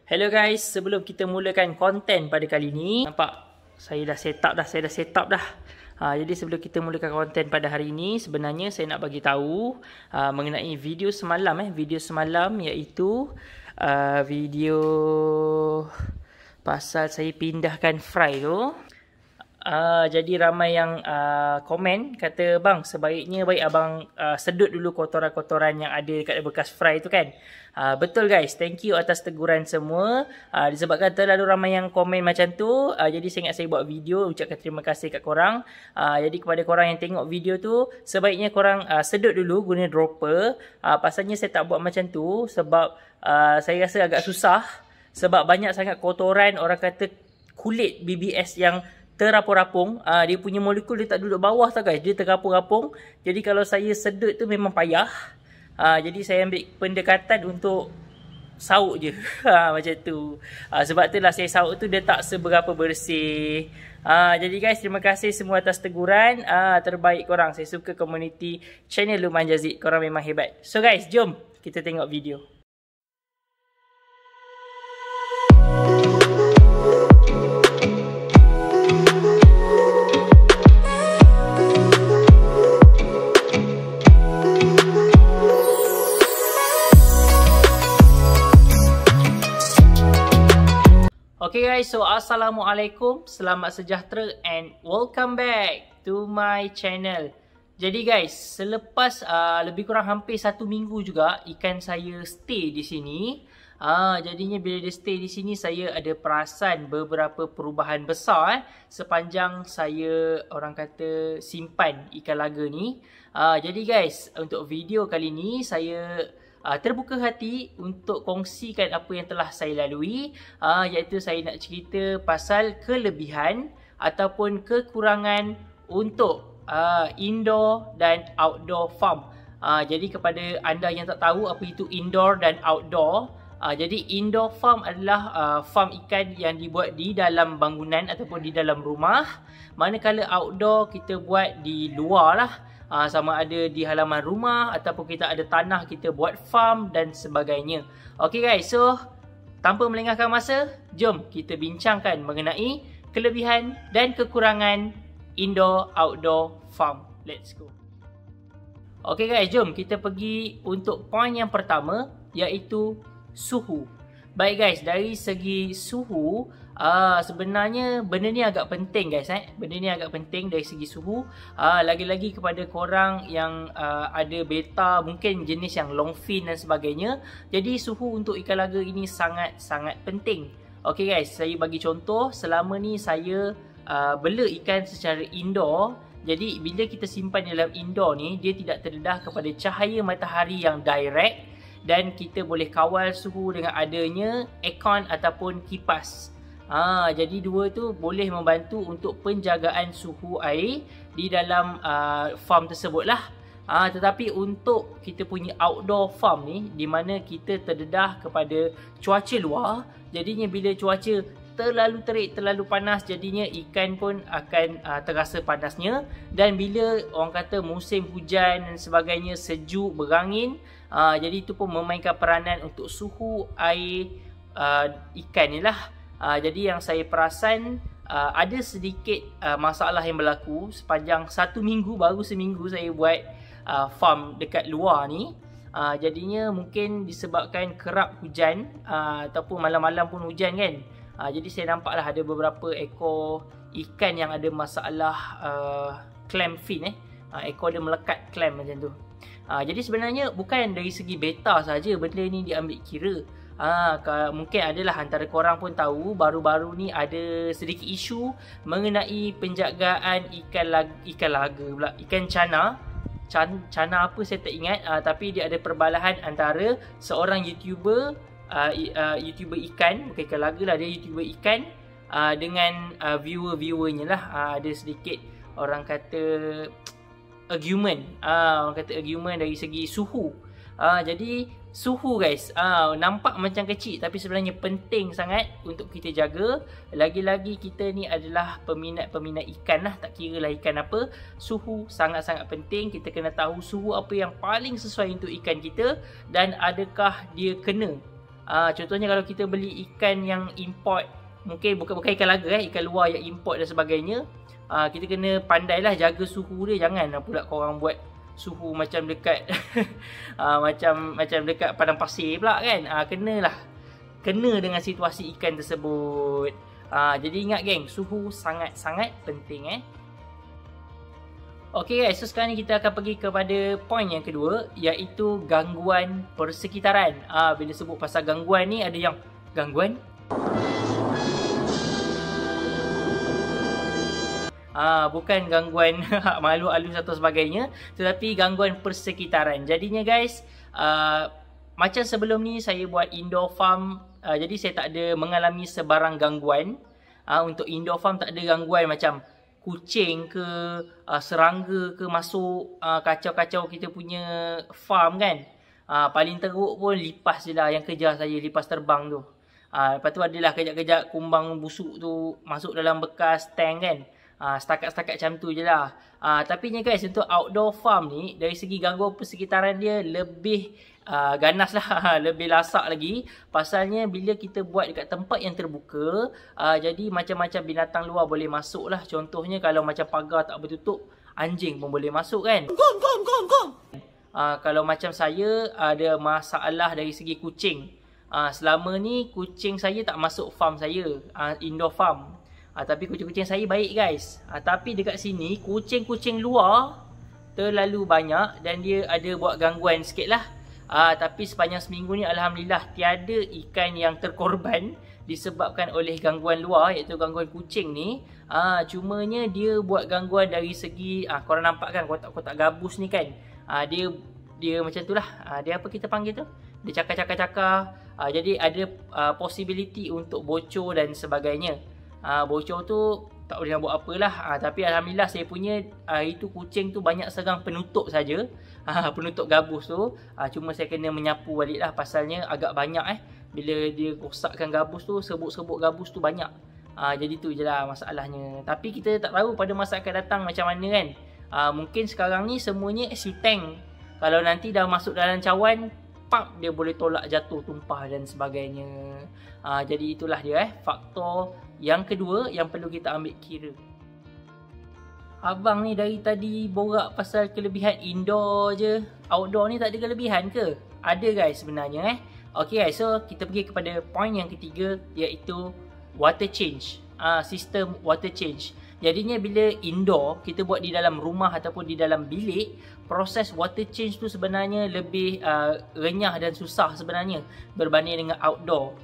Hello guys, sebelum kita mulakan konten pada kali ni, nampak saya dah set up dah. Jadi sebelum kita mulakan konten pada hari ini, sebenarnya saya nak bagi tahu mengenai video semalam iaitu video pasal saya pindahkan fry tu. Jadi ramai yang komen kata, bang, sebaiknya abang sedut dulu kotoran-kotoran yang ada dekat bekas fry tu kan. Betul guys, thank you atas teguran semua. Disebabkan terlalu ramai yang komen macam tu, jadi saya ingat saya buat video ucapkan terima kasih kat korang. Jadi kepada korang yang tengok video tu, sebaiknya korang sedut dulu guna dropper. Pasalnya saya tak buat macam tu sebab saya rasa agak susah. Sebab banyak sangat kotoran, orang kata kulit BBS yang terapung-rapung. Dia punya molekul dia tak duduk bawah tau guys, dia terapung-rapung. Jadi kalau saya sedut tu memang payah. Jadi saya ambil pendekatan untuk sauk je. Macam tu. Sebab tu lah saya sauk tu dia tak seberapa bersih. Jadi guys, terima kasih semua atas teguran. Terbaik korang. Saya suka komuniti channel Luqman Jazid. Korang memang hebat. So guys, jom kita tengok video. Okay guys, so Assalamualaikum, selamat sejahtera and welcome back to my channel. Jadi guys, selepas lebih kurang hampir 1 minggu juga ikan saya stay di sini. Jadinya bila dia stay di sini, saya ada perasan beberapa perubahan besar sepanjang saya orang kata simpan ikan laga ni. Jadi guys, untuk video kali ni saya terbuka hati untuk kongsikan apa yang telah saya lalui, iaitu saya nak cerita pasal kelebihan ataupun kekurangan untuk indoor dan outdoor farm. Jadi kepada anda yang tak tahu apa itu indoor dan outdoor, jadi indoor farm adalah farm ikan yang dibuat di dalam bangunan ataupun di dalam rumah, manakala outdoor kita buat di luar lah. Sama ada di halaman rumah ataupun kita ada tanah kita buat farm dan sebagainya. Okay guys, so tanpa melengahkan masa, jom kita bincangkan mengenai kelebihan dan kekurangan indoor outdoor farm. Let's go. Okay guys, jom kita pergi untuk poin yang pertama, iaitu suhu. Baik guys, dari segi suhu, sebenarnya benda ni agak penting guys. Benda ni agak penting dari segi suhu. Lagi-lagi kepada korang yang ada beta, mungkin jenis yang long fin dan sebagainya. Jadi suhu untuk ikan laga ini sangat-sangat penting. Okay guys, saya bagi contoh. Selama ni saya bela ikan secara indoor. Jadi bila kita simpan dalam indoor ni, dia tidak terdedah kepada cahaya matahari yang direct. Dan kita boleh kawal suhu dengan adanya aircon ataupun kipas. Jadi dua tu boleh membantu untuk penjagaan suhu air di dalam farm tersebut lah. Tetapi untuk kita punya outdoor farm ni, di mana kita terdedah kepada cuaca luar, jadinya bila cuaca terlalu terik, terlalu panas, jadinya ikan pun akan terasa panasnya. Dan bila orang kata musim hujan dan sebagainya, sejuk, berangin, jadi itu pun memainkan peranan untuk suhu air ikan ni lah. Jadi yang saya perasan, ada sedikit masalah yang berlaku sepanjang 1 minggu, baru seminggu saya buat farm dekat luar ni. Jadinya mungkin disebabkan kerap hujan, ataupun malam-malam pun hujan kan. Jadi saya nampaklah ada beberapa ekor ikan yang ada masalah clam fin. Ekor dia melekat clam macam tu. Jadi sebenarnya bukan dari segi beta saja benda ni diambil kira. Mungkin adalah antara korang pun tahu, baru-baru ni ada sedikit isu mengenai penjagaan ikan cana. Cana apa saya tak ingat, tapi dia ada perbalahan antara seorang YouTuber ikan, bukan ikan laga lah, dia YouTuber ikan dengan viewer-viewernya lah. Ada sedikit orang kata argument, dari segi suhu. Jadi suhu guys, nampak macam kecil tapi sebenarnya penting sangat untuk kita jaga. Lagi-lagi kita ni adalah peminat-peminat ikan lah, tak kira lah ikan apa. Suhu sangat-sangat penting. Kita kena tahu suhu apa yang paling sesuai untuk ikan kita dan adakah dia kena Contohnya kalau kita beli ikan yang import, mungkin bukan ikan laga, ikan luar yang import dan sebagainya, kita kena pandailah jaga suhu dia. Jangan pula korang buat suhu macam dekat macam dekat padang pasir pula kan. Kena dengan situasi ikan tersebut. Jadi ingat geng, suhu sangat-sangat penting Okay guys, so sekarang ni kita akan pergi kepada poin yang kedua, iaitu gangguan persekitaran. Bila sebut pasal gangguan ni, ada yang gangguan bukan gangguan makhluk halus atau sebagainya, tetapi gangguan persekitaran. Jadinya guys, macam sebelum ni saya buat indoor farm, jadi saya tak ada mengalami sebarang gangguan. Untuk indoor farm tak ada gangguan macam kucing ke, serangga ke masuk kacau-kacau kita punya farm kan. Paling teruk pun lipas je lah yang kejar saya, lipas terbang tu. Lepas tu adalah kejap-kejap kumbang busuk tu masuk dalam bekas tank kan. Setakat-setakat macam tu je lah. Tapi ni guys, untuk outdoor farm ni, dari segi gangguan persekitaran dia lebih ganas lah, lebih lasak lagi. Pasalnya bila kita buat dekat tempat yang terbuka, jadi macam-macam binatang luar boleh masuk lah. Contohnya kalau macam pagar tak bertutup, anjing pun boleh masuk kan. Kalau macam saya ada masalah dari segi kucing. Selama ni kucing saya tak masuk farm saya, indoor farm. Tapi kucing-kucing saya baik guys. Tapi dekat sini kucing-kucing luar terlalu banyak dan dia ada buat gangguan sikit lah. Tapi sepanjang seminggu ni alhamdulillah tiada ikan yang terkorban disebabkan oleh gangguan luar, iaitu gangguan kucing ni. Cumanya dia buat gangguan dari segi, korang nampak kan kotak-kotak gabus ni kan. Dia macam tu lah. Dia apa kita panggil tu? Dia cakar-cakar. Jadi ada possibility untuk bocor dan sebagainya. Bocor tu tak boleh nak buat apalah. Tapi alhamdulillah saya punya itu kucing tu banyak serang penutup saja. Penutup gabus tu. Cuma saya kena menyapu balik lah, pasalnya agak banyak bila dia rosakkan gabus tu, serbuk-serbuk gabus tu banyak. Jadi tu je lah masalahnya. Tapi kita tak tahu pada masa akan datang macam mana kan. Mungkin sekarang ni semuanya SU tank. Kalau nanti dah masuk dalam cawan, pump dia boleh tolak jatuh, tumpah dan sebagainya. Jadi itulah dia faktor yang kedua yang perlu kita ambil kira. Abang ni dari tadi borak pasal kelebihan indoor je. Outdoor ni tak ada kelebihan ke? Ada guys sebenarnya Okay guys, so kita pergi kepada poin yang ketiga, iaitu water change. Sistem water change. Jadinya bila indoor, kita buat di dalam rumah ataupun di dalam bilik, proses water change tu sebenarnya lebih renyah dan susah sebenarnya berbanding dengan outdoor.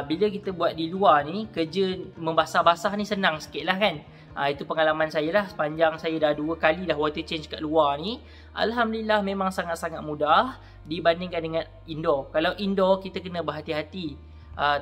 Bila kita buat di luar ni, kerja membasah-basah ni senang sikit lah kan. Itu pengalaman saya lah, sepanjang saya dah 2 kali dah water change kat luar ni. Alhamdulillah memang sangat-sangat mudah dibandingkan dengan indoor. Kalau indoor kita kena berhati-hati,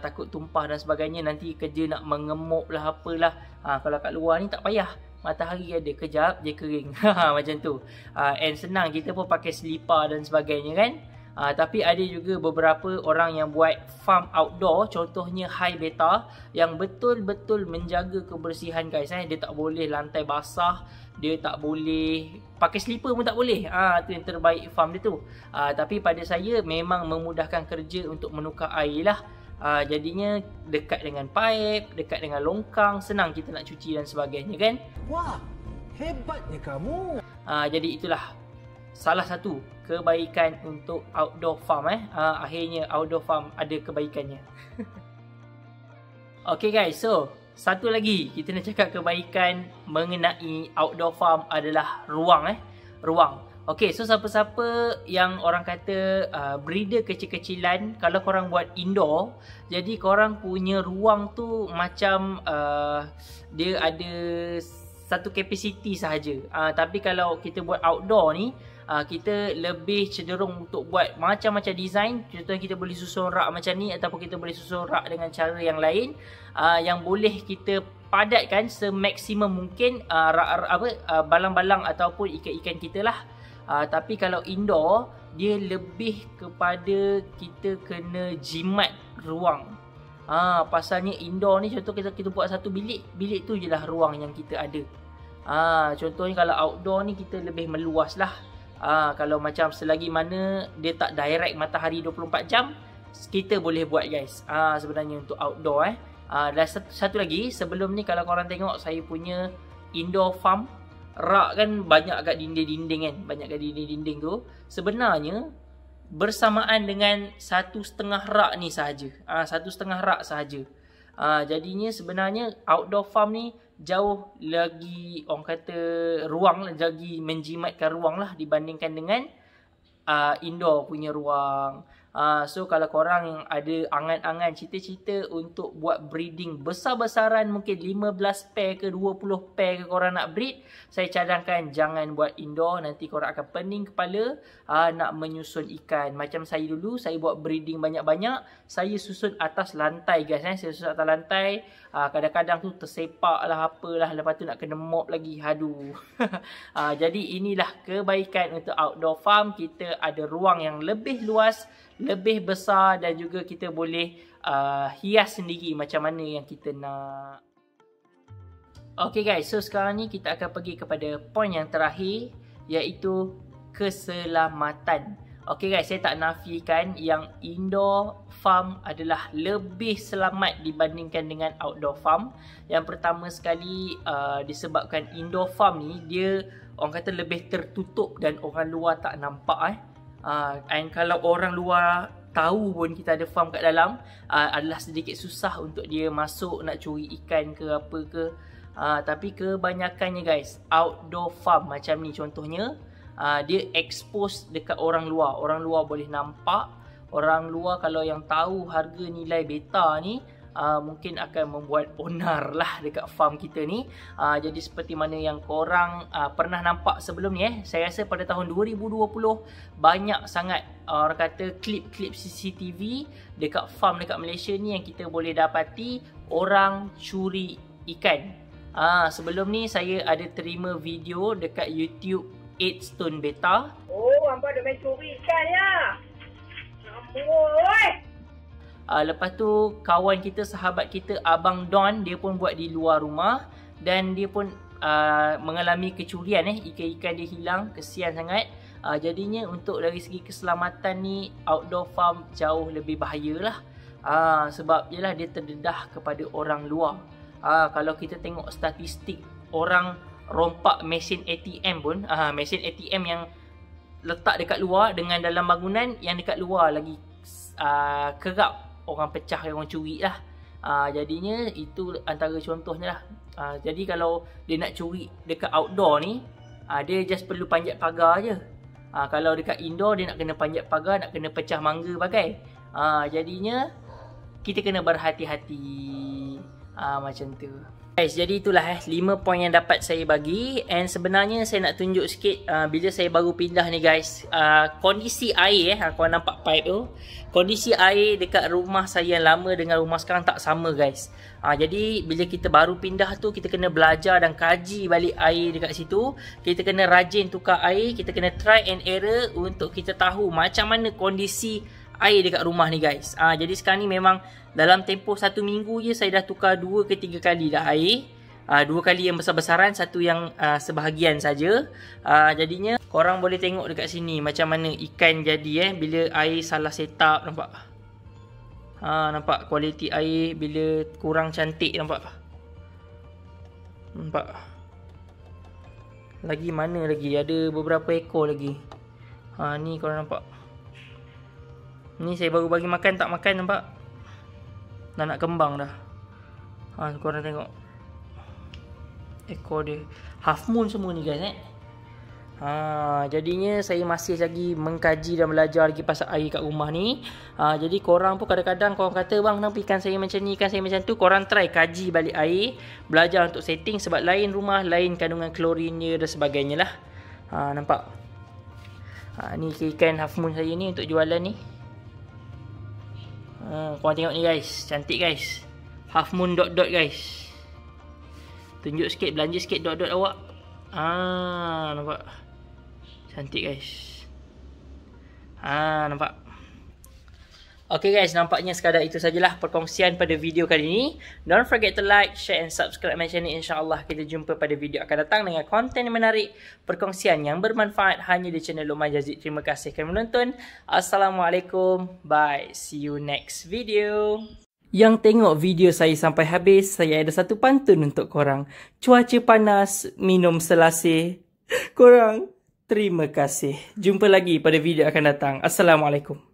takut tumpah dan sebagainya, nanti kerja nak mengemuk lah apalah. Kalau kat luar ni tak payah, matahari ada, kejap dia kering. Macam tu. And senang, kita pun pakai selipar dan sebagainya kan. Tapi ada juga beberapa orang yang buat farm outdoor, contohnya high beta, yang betul-betul menjaga kebersihan guys. Dia tak boleh lantai basah, dia tak boleh pakai slipper pun tak boleh. Tu yang terbaik farm dia tu. Tapi pada saya memang memudahkan kerja untuk menukar air lah. Jadinya dekat dengan pipe, dekat dengan longkang, senang kita nak cuci dan sebagainya kan. Wah, hebatnya kamu. Jadi itulah salah satu kebaikan untuk outdoor farm. Akhirnya outdoor farm ada kebaikannya. Okay guys, so satu lagi kita nak cakap kebaikan mengenai outdoor farm adalah ruang. Ruang. Okay, so siapa-siapa yang orang kata breeder kecil-kecilan, kalau korang buat indoor, jadi korang punya ruang tu macam dia ada satu kapasiti sahaja. Tapi kalau kita buat outdoor ni, kita lebih cenderung untuk buat macam-macam design. Contohnya kita boleh susun rak macam ni, ataupun kita boleh susun rak dengan cara yang lain, yang boleh kita padatkan semaksimum mungkin balang-balang ataupun ikan-ikan kita lah. Tapi kalau indoor, dia lebih kepada kita kena jimat ruang. Pasalnya indoor ni, contoh kita buat satu bilik, bilik tu je lah ruang yang kita ada. Contohnya kalau outdoor ni kita lebih meluas lah. Kalau macam selagi mana dia tak direct matahari 24 jam, kita boleh buat guys. Sebenarnya untuk outdoor dan satu lagi, sebelum ni kalau korang tengok saya punya indoor farm, rak kan banyak kat dinding-dinding kan, banyak kat dinding-dinding tu. Sebenarnya bersamaan dengan 1,5 rak ni sahaja. 1,5 rak sahaja. Jadinya sebenarnya outdoor farm ni jauh lagi orang kata ruang, lagi menjimatkan ruang lah dibandingkan dengan indoor punya ruang. So kalau korang yang ada angan-angan cita-cita untuk buat breeding besar-besaran, mungkin 15 pair ke 20 pair ke korang nak breed, saya cadangkan jangan buat indoor. Nanti korang akan pening kepala nak menyusun ikan. Macam saya dulu, saya buat breeding banyak-banyak, saya susun atas lantai guys. Saya susun atas lantai, kadang-kadang tu tersepak lah apalah, lepas tu nak kena mop lagi, aduh. Jadi inilah kebaikan untuk outdoor farm. Kita ada ruang yang lebih luas, lebih besar, dan juga kita boleh hias sendiri macam mana yang kita nak. Okay guys, so sekarang ni kita akan pergi kepada poin yang terakhir, iaitu keselamatan. Okay guys, saya tak nafikan yang indoor farm adalah lebih selamat dibandingkan dengan outdoor farm. Yang pertama sekali, disebabkan indoor farm ni dia orang kata lebih tertutup dan orang luar tak nampak and kalau orang luar tahu pun kita ada farm kat dalam, adalah sedikit susah untuk dia masuk nak curi ikan ke apa ke. Tapi kebanyakannya guys, outdoor farm macam ni contohnya, dia expose dekat orang luar. Orang luar boleh nampak. Orang luar kalau yang tahu harga nilai beta ni, mungkin akan membuat onar lah dekat farm kita ni. Jadi seperti mana yang korang pernah nampak sebelum ni, saya rasa pada tahun 2020 banyak sangat orang kata klip-klip CCTV dekat farm dekat Malaysia ni yang kita boleh dapati orang curi ikan. Sebelum ni saya ada terima video dekat YouTube 8 Stone Beta. Oh, hampa ada main curi ikan ya. Amboi. Lepas tu kawan kita, sahabat kita Abang Don, dia pun buat di luar rumah dan dia pun mengalami kecurian ikan-ikan dia hilang, kesian sangat. Jadinya untuk dari segi keselamatan ni, outdoor farm jauh lebih bahayalah. Sebab yelah dia terdedah kepada orang luar. Kalau kita tengok statistik orang rompak mesin ATM pun, mesin ATM yang letak dekat luar dengan dalam bangunan, yang dekat luar lagi kerap orang pecah, orang curi lah. Jadinya itu antara contohnya lah. Jadi kalau dia nak curi dekat outdoor ni, dia just perlu panjat pagar je. Kalau dekat indoor dia nak kena panjat pagar, nak kena pecah mangga pakai. Jadinya kita kena berhati-hati. Macam tu. Guys, jadi itulah 5 poin yang dapat saya bagi. And sebenarnya saya nak tunjuk sikit bila saya baru pindah ni guys, kondisi air korang nampak pipe tu, kondisi air dekat rumah saya yang lama dengan rumah sekarang tak sama guys. Jadi bila kita baru pindah tu, kita kena belajar dan kaji balik air dekat situ. Kita kena rajin tukar air, kita kena try and error untuk kita tahu macam mana kondisi air dekat rumah ni guys. Jadi sekarang ni memang dalam tempoh 1 minggu je saya dah tukar 2 ke 3 kali dah air. 2 kali yang besar-besaran, 1 yang sebahagian saja. Jadinya korang boleh tengok dekat sini macam mana ikan jadi bila air salah set up, nampak? Nampak kualiti air bila kurang cantik, nampak? Nampak? Lagi mana lagi? Ada beberapa ekor lagi. Ni korang nampak? Ni saya baru bagi makan, tak makan, nampak? Dah nak kembang dah. Korang tengok ekor dia. Half moon semua ni guys jadinya saya masih lagi mengkaji dan belajar lagi pasal air kat rumah ni. Jadi korang pun kadang-kadang korang kata, bang kenapa ikan saya macam ni, ikan saya macam tu. Korang try kaji balik air, belajar untuk setting. Sebab lain rumah, lain kandungan klorinnya dan sebagainya lah. Nampak? Ni ikan half moon saya ni untuk jualan ni. Korang tengok ni guys, cantik guys. Half moon dot-dot guys. Tunjuk sikit, belanja sikit dot-dot awak. Nampak? Cantik guys. Nampak? Okay guys, nampaknya sekadar itu sajalah perkongsian pada video kali ini. Don't forget to like, share and subscribe my channel. InsyaAllah kita jumpa pada video akan datang dengan konten yang menarik, perkongsian yang bermanfaat hanya di channel Luqman Jazid. Terima kasih kerana menonton. Assalamualaikum. Bye. See you next video. Yang tengok video saya sampai habis, saya ada satu pantun untuk korang. Cuaca panas, minum selasih. Korang, terima kasih. Jumpa lagi pada video akan datang. Assalamualaikum.